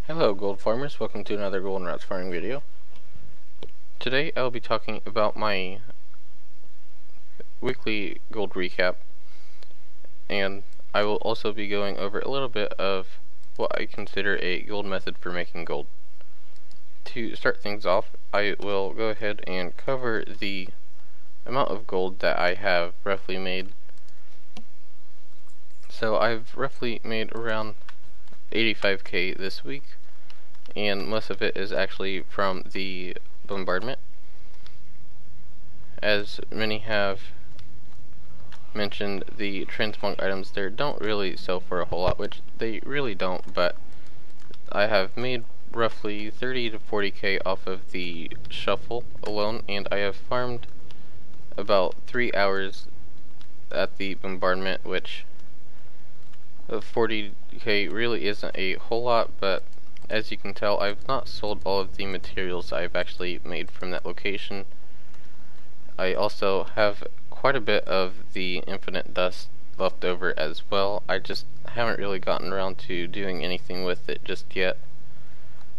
Hello gold farmers, welcome to another golden routes farming video. Today I will be talking about my weekly gold recap, and I will also be going over a little bit of what I consider a gold method for making gold. To start things off, I will go ahead and cover the amount of gold that I have roughly made. So I've roughly made around 85k this week, and most of it is actually from the bombardment. As many have mentioned, the transplant items there don't really sell for a whole lot, which they really don't, but I have made roughly 30 to 40k off of the shuffle alone, and I have farmed about 3 hours at the bombardment, which 40k really isn't a whole lot, but as you can tell, I've not sold all of the materials I've actually made from that location. I also have quite a bit of the infinite dust left over as well. I just haven't really gotten around to doing anything with it just yet.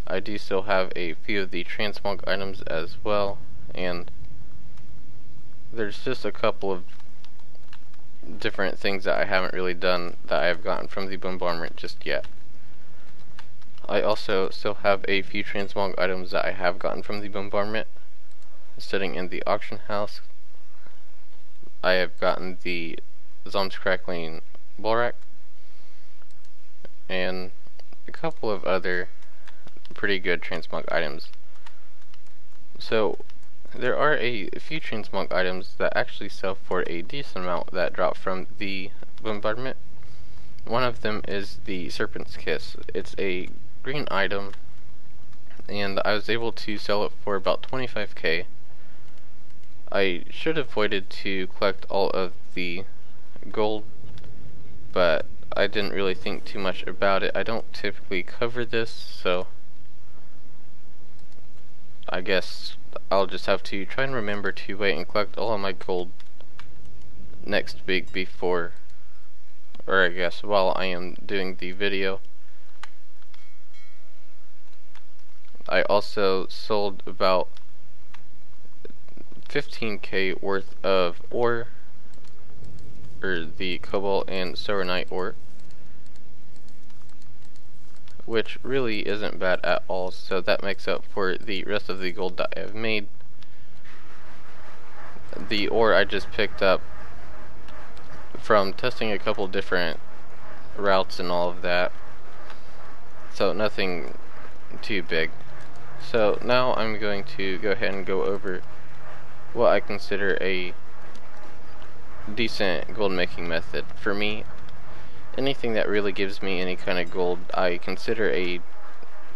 I do still have a few of the transmog items as well, and there's just a couple of different things that I haven't really done that I've gotten from the bombardment just yet. I also still have a few transmog items that I have gotten from the bombardment sitting in the auction house. I have gotten the Zom's Crackling Bullrack and a couple of other pretty good transmog items. So there are a few transmog items that actually sell for a decent amount that drop from the bombardment. One of them is the Serpent's Kiss. It's a green item, and I was able to sell it for about 25k. I should have waited to collect all of the gold, but I didn't really think too much about it. I don't typically cover this, so I guess I'll just have to try and remember to wait and collect all of my gold next week before, or I guess while I am doing the video. I also sold about 15k worth of ore, or the cobalt and serenite ore, which really isn't bad at all, so that makes up for the rest of the gold that I have made. The ore I just picked up from testing a couple different routes and all of that, so nothing too big. So now I'm going to go ahead and go over what I consider a decent gold making method. For me, anything that really gives me any kind of gold I consider a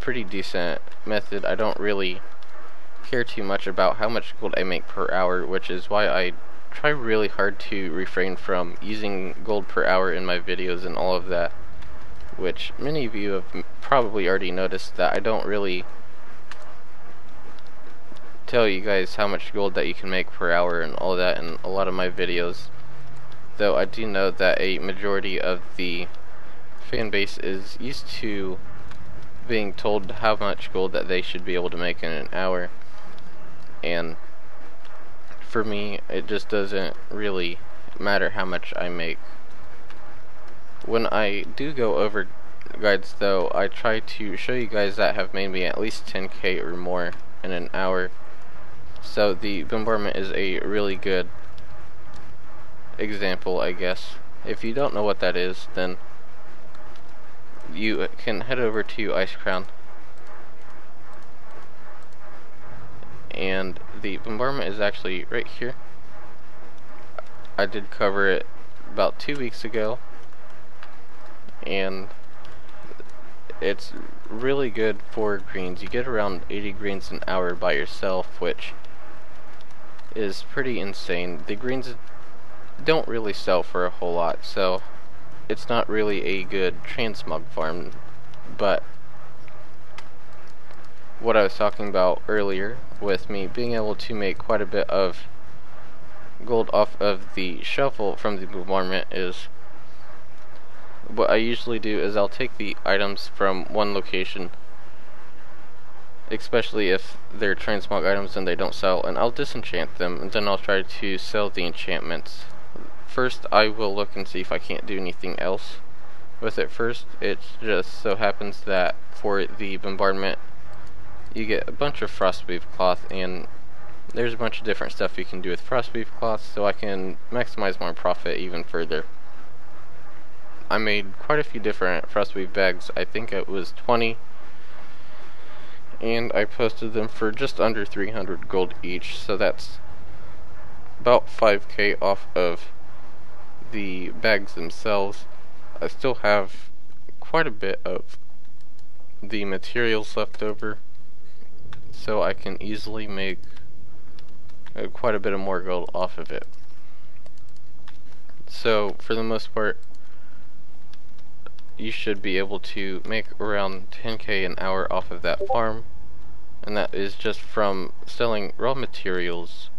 pretty decent method. I don't really care too much about how much gold I make per hour, which is why I try really hard to refrain from using gold per hour in my videos and all of that, which many of you have probably already noticed that I don't really tell you guys how much gold that you can make per hour and all that in a lot of my videos, though I do know that a majority of the fan base is used to being told how much gold that they should be able to make in an hour, and for me it just doesn't really matter how much I make. When I do go over guides though, I try to show you guys that have made me at least 10k or more in an hour. So the bombardment is a really good example, I guess. If you don't know what that is, then you can head over to Ice Crown, and the bombardment is actually right here. I did cover it about 2 weeks ago, and it's really good for greens. You get around 80 greens an hour by yourself, which is pretty insane. The greens don't really sell for a whole lot, so it's not really a good transmog farm. But what I was talking about earlier, with me being able to make quite a bit of gold off of the shuffle from the bombardment, is what I usually do is I'll take the items from one location especially if they're transmog items and they don't sell, and I'll disenchant them, and then I'll try to sell the enchantments. First, I will look and see if I can't do anything else with it first. It just so happens that for the bombardment, you get a bunch of frostweave cloth, and there's a bunch of different stuff you can do with frostweave cloth, so I can maximize my profit even further. I made quite a few different frostweave bags. I think it was 20, and I posted them for just under 300 gold each, so that's about 5k off of the bags themselves. I still have quite a bit of the materials left over, so I can easily make quite a bit of more gold off of it. So for the most part, you should be able to make around 10k an hour off of that farm, and that is just from selling raw materials.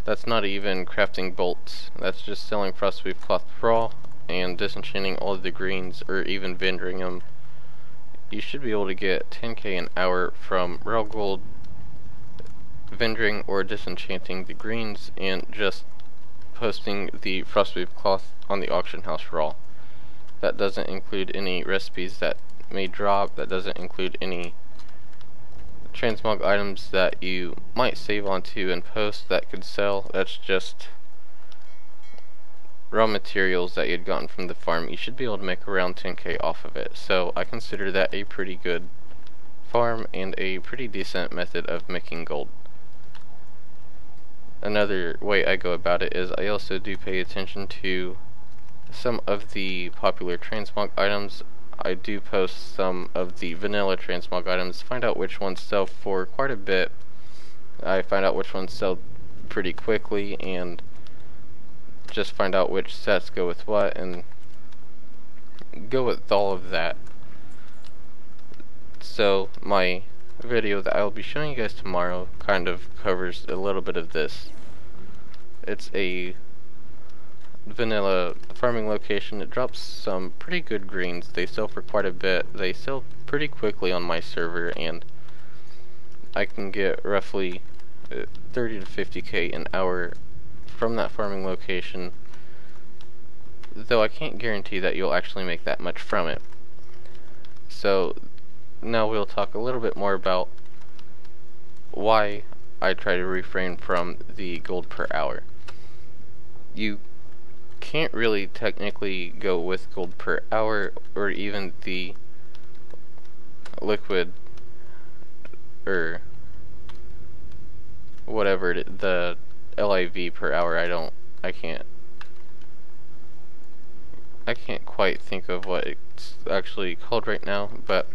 That's not even crafting bolts, that's just selling frostweave cloth raw and disenchanting all of the greens, or even vendoring them. You should be able to get 10k an hour from raw gold, vendoring or disenchanting the greens, and just posting the frostweave cloth on the auction house raw. That doesn't include any recipes that may drop, that doesn't include any transmog items that you might save onto and post that could sell. That's just raw materials that you'd gotten from the farm. You should be able to make around 10k off of it, so I consider that a pretty good farm and a pretty decent method of making gold. Another way I go about it is I also do pay attention to some of the popular transmog items. I do post some of the vanilla transmog items, find out which ones sell for quite a bit. I find out which ones sell pretty quickly, and just find out which sets go with what, and go with all of that. So my video that I'll be showing you guys tomorrow kind of covers a little bit of this. It's a vanilla farming location. It drops some pretty good greens. They sell for quite a bit. They sell pretty quickly on my server, and I can get roughly 30 to 50k an hour from that farming location, though I can't guarantee that you'll actually make that much from it. So now we'll talk a little bit more about why I try to refrain from the gold per hour. You can't really technically go with gold per hour, or even the liquid, or whatever the LIV per hour. I can't quite think of what it's actually called right now, but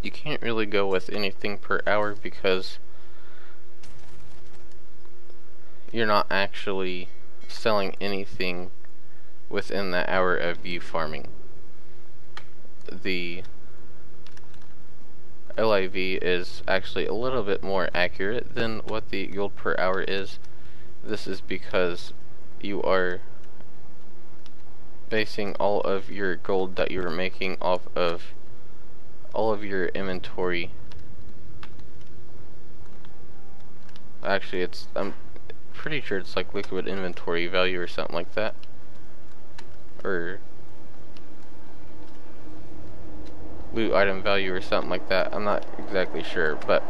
you can't really go with anything per hour because you're not actually selling anything within that hour of you farming. The LIV is actually a little bit more accurate than what the gold per hour is. This is because you are basing all of your gold that you're making off of all of your inventory. Actually, I'm pretty sure it's like liquid inventory value or something like that, or loot item value or something like that. I'm not exactly sure, but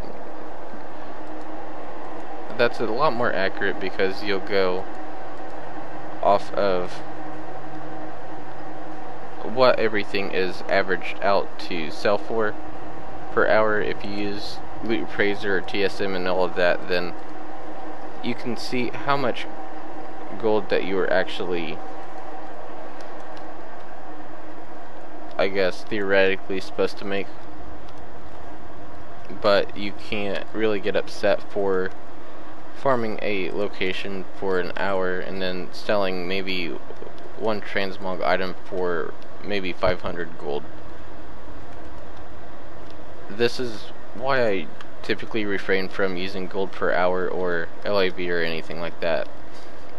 that's a lot more accurate because you'll go off of what everything is averaged out to sell for per hour. If you use Loot Appraiser or TSM and all of that, then you can see how much gold that you are actually, I guess, theoretically supposed to make. But you can't really get upset for farming a location for an hour and then selling maybe one transmog item for maybe 500 gold. This is why I typically refrain from using gold per hour or LIV or anything like that,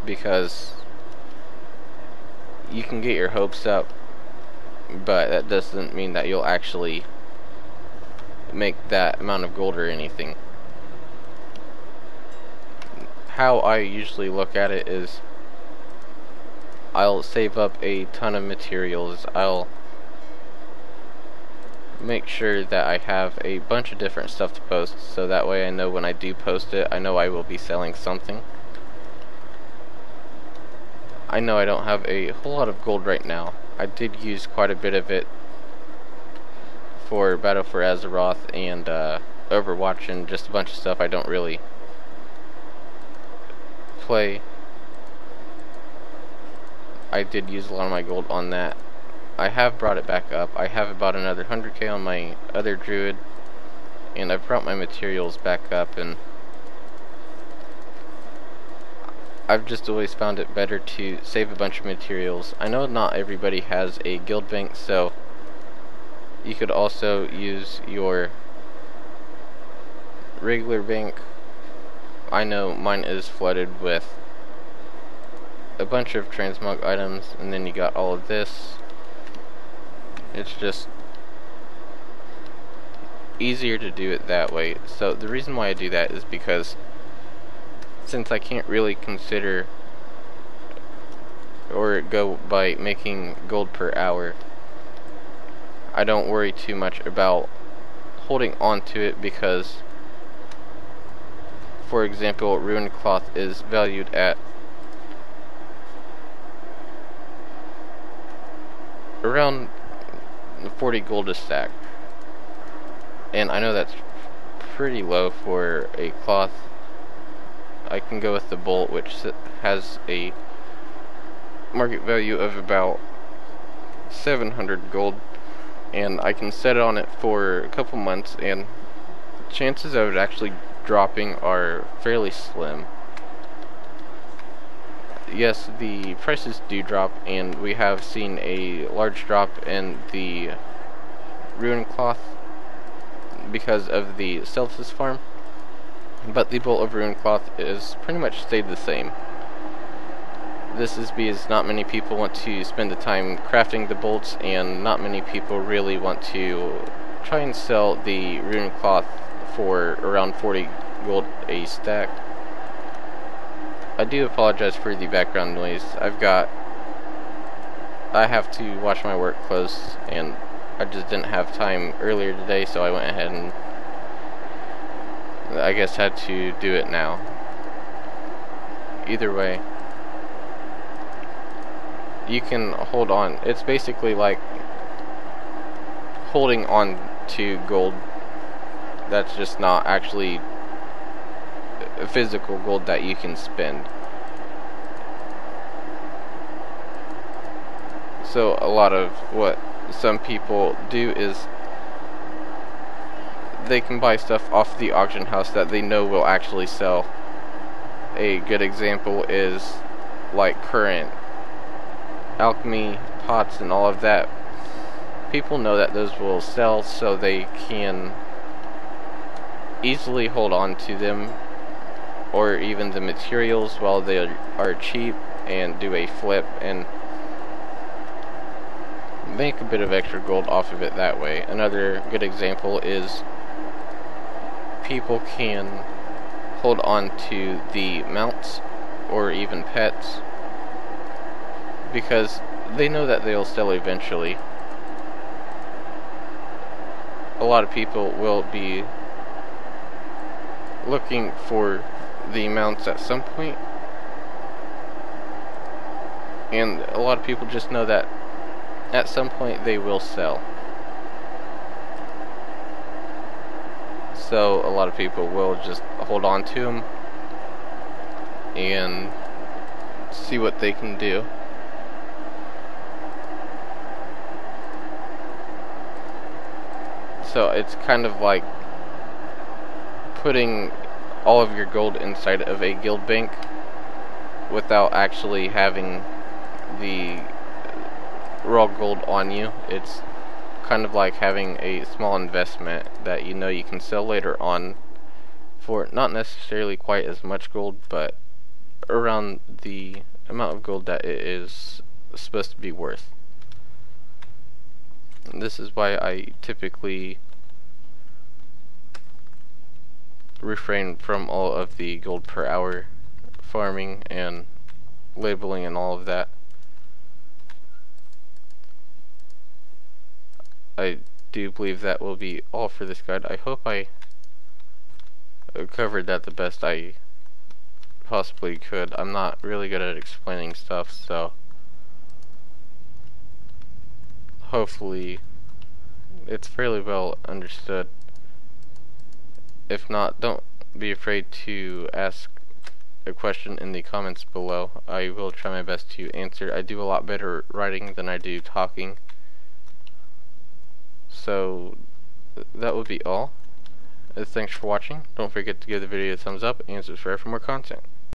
because you can get your hopes up, but that doesn't mean that you'll actually make that amount of gold or anything. How I usually look at it is I'll save up a ton of materials. I'll make sure that I have a bunch of different stuff to post, so that way I know when I do post it, I know I will be selling something. I know I don't have a whole lot of gold right now. I did use quite a bit of it for Battle for Azeroth and Overwatch and just a bunch of stuff I don't really play. I did use a lot of my gold on that. I have brought it back up. I have about another 100k on my other druid, and I've brought my materials back up, and I've just always found it better to save a bunch of materials. I know not everybody has a guild bank, so you could also use your regular bank. I know mine is flooded with a bunch of Transplant Items, and then you got all of this. It's just easier to do it that way. So the reason why I do that is because since I can't really consider or go by making gold per hour, I don't worry too much about holding on to it, because for example, ruined cloth is valued at around 40 gold a stack, and I know that's pretty low for a cloth. I can go with the bolt, which has a market value of about 700 gold, and I can set it on it for a couple months, and chances of it actually dropping are fairly slim. Yes, the prices do drop, and we have seen a large drop in the ruined cloth because of the Celtis farm, but the bolt of ruined cloth is pretty much stayed the same. This is because not many people want to spend the time crafting the bolts, and not many people really want to try and sell the ruined cloth for around 40 gold a stack. I do apologize for the background noise. I have to watch my work close, and I just didn't have time earlier today, so I went ahead and I guess had to do it now. Either way, you can hold on. It's basically like holding on to gold that's just not actually physical gold that you can spend. So a lot of what some people do is they can buy stuff off the auction house that they know will actually sell. A good example is like current alchemy pots and all of that. People know that those will sell, so they can easily hold on to them, or even the materials while they are cheap, and do a flip and make a bit of extra gold off of it that way. Another good example is people can hold on to the mounts or even pets because they know that they'll sell eventually. A lot of people will be looking for the mounts at some point, and a lot of people just know that at some point they will sell. So a lot of people will just hold on to them and see what they can do. So it's kind of like putting all of your gold inside of a guild bank without actually having the raw gold on you. It's kind of like having a small investment that you know you can sell later on for not necessarily quite as much gold, but around the amount of gold that it is supposed to be worth. And this is why I typically refrain from all of the gold per hour farming and labeling and all of that. I do believe that will be all for this guide. I hope I covered that the best I possibly could. I'm not really good at explaining stuff, so hopefully it's fairly well understood. If not, don't be afraid to ask a question in the comments below. I will try my best to answer. I do a lot better writing than I do talking. So that would be all. Thanks for watching. Don't forget to give the video a thumbs up and subscribe for more content.